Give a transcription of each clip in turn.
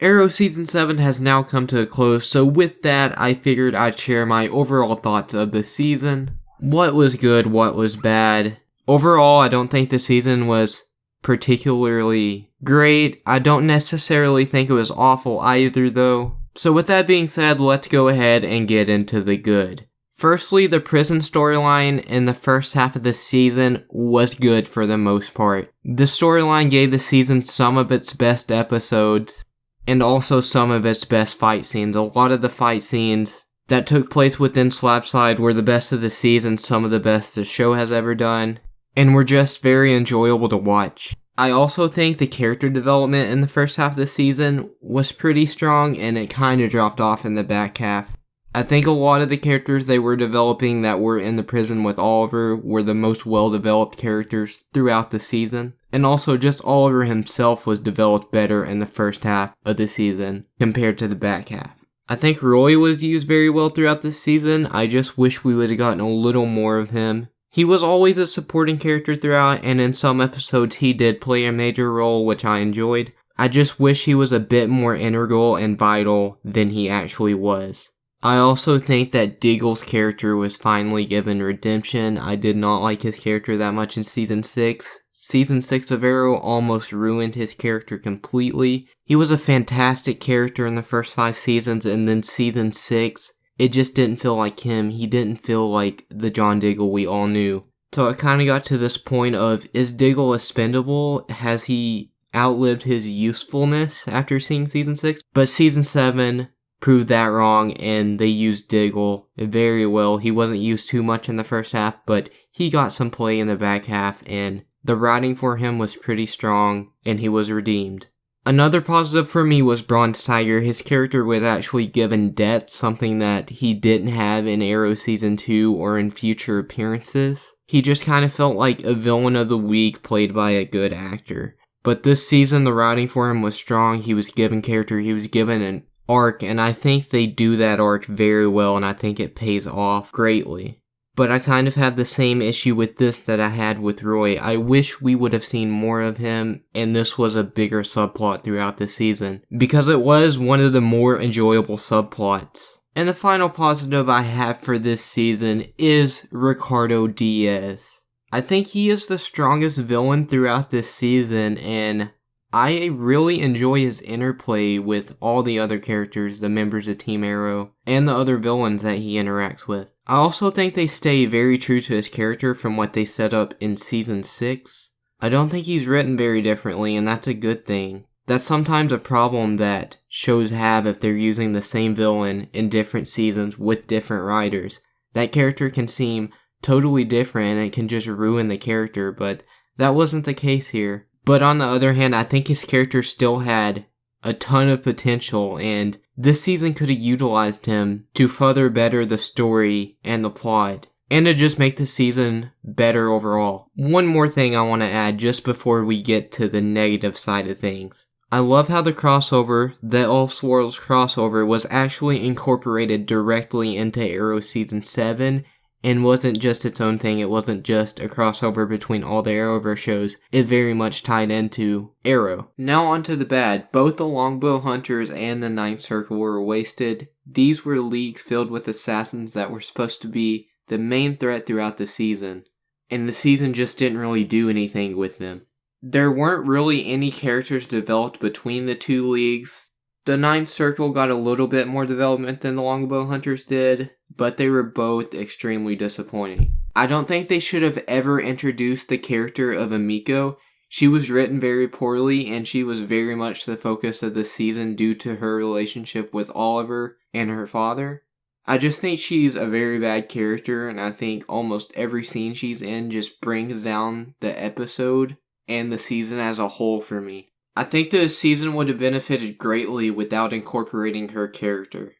Arrow Season 7 has now come to a close, so with that, I figured I'd share my overall thoughts of the season. What was good, what was bad. Overall, I don't think the season was particularly great. I don't necessarily think it was awful either, though. So with that being said, let's go ahead and get into the good. Firstly, the prison storyline in the first half of the season was good for the most part. The storyline gave the season some of its best episodes, and also some of its best fight scenes. A lot of the fight scenes that took place within Slapside were the best of the season, some of the best the show has ever done, and were just very enjoyable to watch. I also think the character development in the first half of the season was pretty strong, and it kinda dropped off in the back half. I think a lot of the characters they were developing that were in the prison with Oliver were the most well-developed characters throughout the season. And also just Oliver himself was developed better in the first half of the season compared to the back half. I think Roy was used very well throughout the season. I just wish we would have gotten a little more of him. He was always a supporting character throughout, and in some episodes he did play a major role, which I enjoyed. I just wish he was a bit more integral and vital than he actually was. I also think that Diggle's character was finally given redemption. I did not like his character that much in Season 6. Season 6 of Arrow almost ruined his character completely. He was a fantastic character in the first 5 seasons, and then Season 6, it just didn't feel like him. He didn't feel like the John Diggle we all knew. So it kind of got to this point of, is Diggle expendable? Has he outlived his usefulness after seeing Season 6? But Season 7 proved that wrong, and they used Diggle very well. He wasn't used too much in the first half, but he got some play in the back half, and the writing for him was pretty strong, and he was redeemed. Another positive for me was Bronze Tiger. His character was actually given depth, something that he didn't have in Arrow Season 2 or in future appearances. He just kind of felt like a villain of the week played by a good actor. But this season, the writing for him was strong. He was given character, he was given an arc, and I think they do that arc very well, and I think it pays off greatly. But I kind of have the same issue with this that I had with Roy. I wish we would have seen more of him, and this was a bigger subplot throughout the season, because it was one of the more enjoyable subplots. And the final positive I have for this season is Ricardo Diaz. I think he is the strongest villain throughout this season, and I really enjoy his interplay with all the other characters, the members of Team Arrow, and the other villains that he interacts with. I also think they stay very true to his character from what they set up in Season 6. I don't think he's written very differently, and that's a good thing. That's sometimes a problem that shows have if they're using the same villain in different seasons with different writers. That character can seem totally different, and it can just ruin the character, but that wasn't the case here. But on the other hand, I think his character still had a ton of potential, and this season could have utilized him to further better the story and the plot, and to just make the season better overall. One more thing I want to add just before we get to the negative side of things. I love how the crossover, the Elseworlds crossover, was actually incorporated directly into Arrow Season 7, and wasn't just its own thing. It wasn't just a crossover between all the Arrowverse shows. It very much tied into Arrow. Now onto the bad. Both the Longbow Hunters and the Ninth Circle were wasted. These were leagues filled with assassins that were supposed to be the main threat throughout the season, and the season just didn't really do anything with them. There weren't really any characters developed between the two leagues. The Ninth Circle got a little bit more development than the Longbow Hunters did, but they were both extremely disappointing. I don't think they should have ever introduced the character of Emiko. She was written very poorly, and she was very much the focus of the season due to her relationship with Oliver and her father. I just think she's a very bad character, and I think almost every scene she's in just brings down the episode and the season as a whole for me. I think the season would have benefited greatly without incorporating her character.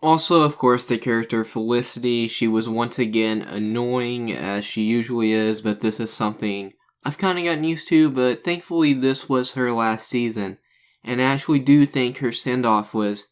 Also, of course, the character Felicity, she was once again annoying as she usually is, but this is something I've kind of gotten used to, but thankfully this was her last season, and I actually do think her send-off was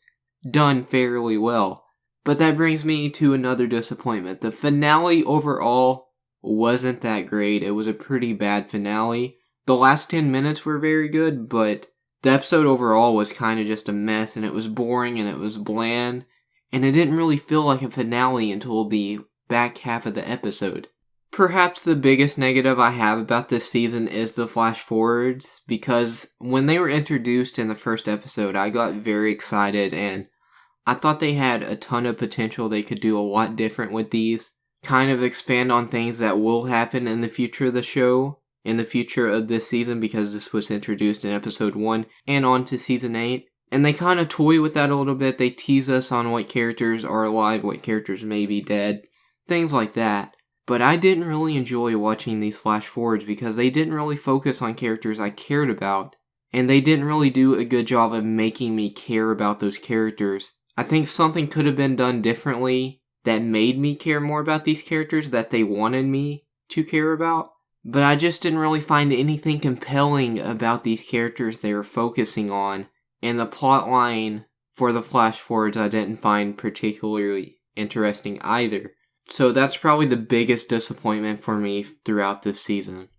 done fairly well. But that brings me to another disappointment. The finale overall wasn't that great. It was a pretty bad finale. The last 10 minutes were very good, but The episode overall was kind of just a mess, and it was boring and it was bland, and it didn't really feel like a finale until the back half of the episode. Perhaps the biggest negative I have about this season is the flash forwards, because when they were introduced in the first episode, I got very excited and I thought they had a ton of potential. They could do a lot different with these, kind of expand on things that will happen in the future of the show, in the future of this season, because this was introduced in episode 1 and on to season 8. And they kind of toy with that a little bit. They tease us on what characters are alive, what characters may be dead, things like that. But I didn't really enjoy watching these flash forwards because they didn't really focus on characters I cared about. And they didn't really do a good job of making me care about those characters. I think something could have been done differently that made me care more about these characters that they wanted me to care about. But I just didn't really find anything compelling about these characters they were focusing on. And the plot line for the flash forwards I didn't find particularly interesting either. So that's probably the biggest disappointment for me throughout this season.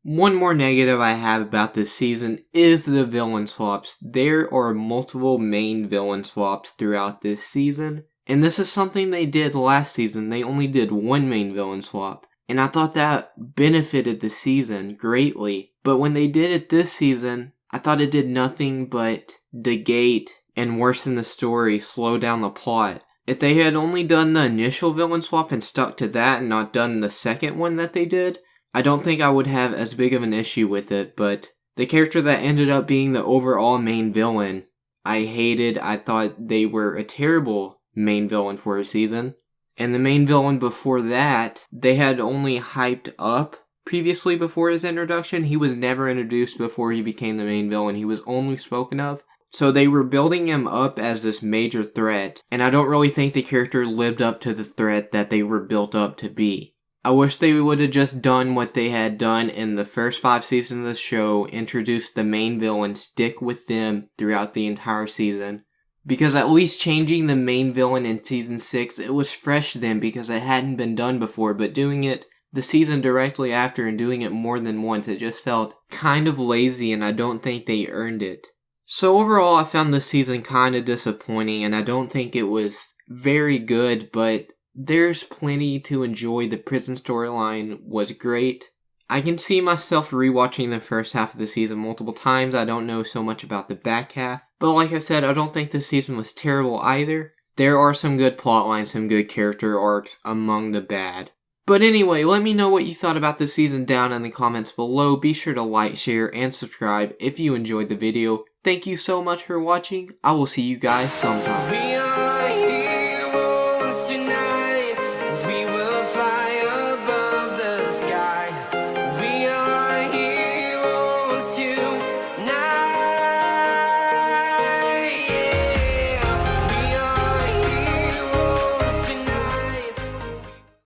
One more negative I have about this season is the villain swaps. There are multiple main villain swaps throughout this season, and this is something they did last season. They only did one main villain swap, and I thought that benefited the season greatly. But when they did it this season, I thought it did nothing but negate and worsen the story, slow down the plot. If they had only done the initial villain swap and stuck to that and not done the second one that they did, I don't think I would have as big of an issue with it, but the character that ended up being the overall main villain, I hated. I thought they were a terrible main villain for a season. And the main villain before that, they had only hyped up previously before his introduction. He was never introduced before he became the main villain. He was only spoken of. So they were building him up as this major threat, and I don't really think the character lived up to the threat that they were built up to be. I wish they would have just done what they had done in the first 5 seasons of the show, introduced the main villain, stick with them throughout the entire season. Because at least changing the main villain in season 6, it was fresh then because it hadn't been done before, but doing it the season directly after and doing it more than once, it just felt kind of lazy and I don't think they earned it. So overall, I found this season kind of disappointing, and I don't think it was very good, but there's plenty to enjoy. The prison storyline was great. I can see myself rewatching the first half of the season multiple times. I don't know so much about the back half, but like I said, I don't think this season was terrible either. There are some good plot lines, some good character arcs among the bad. But anyway, let me know what you thought about this season down in the comments below. Be sure to like, share, and subscribe if you enjoyed the video. Thank you so much for watching. I will see you guys sometime.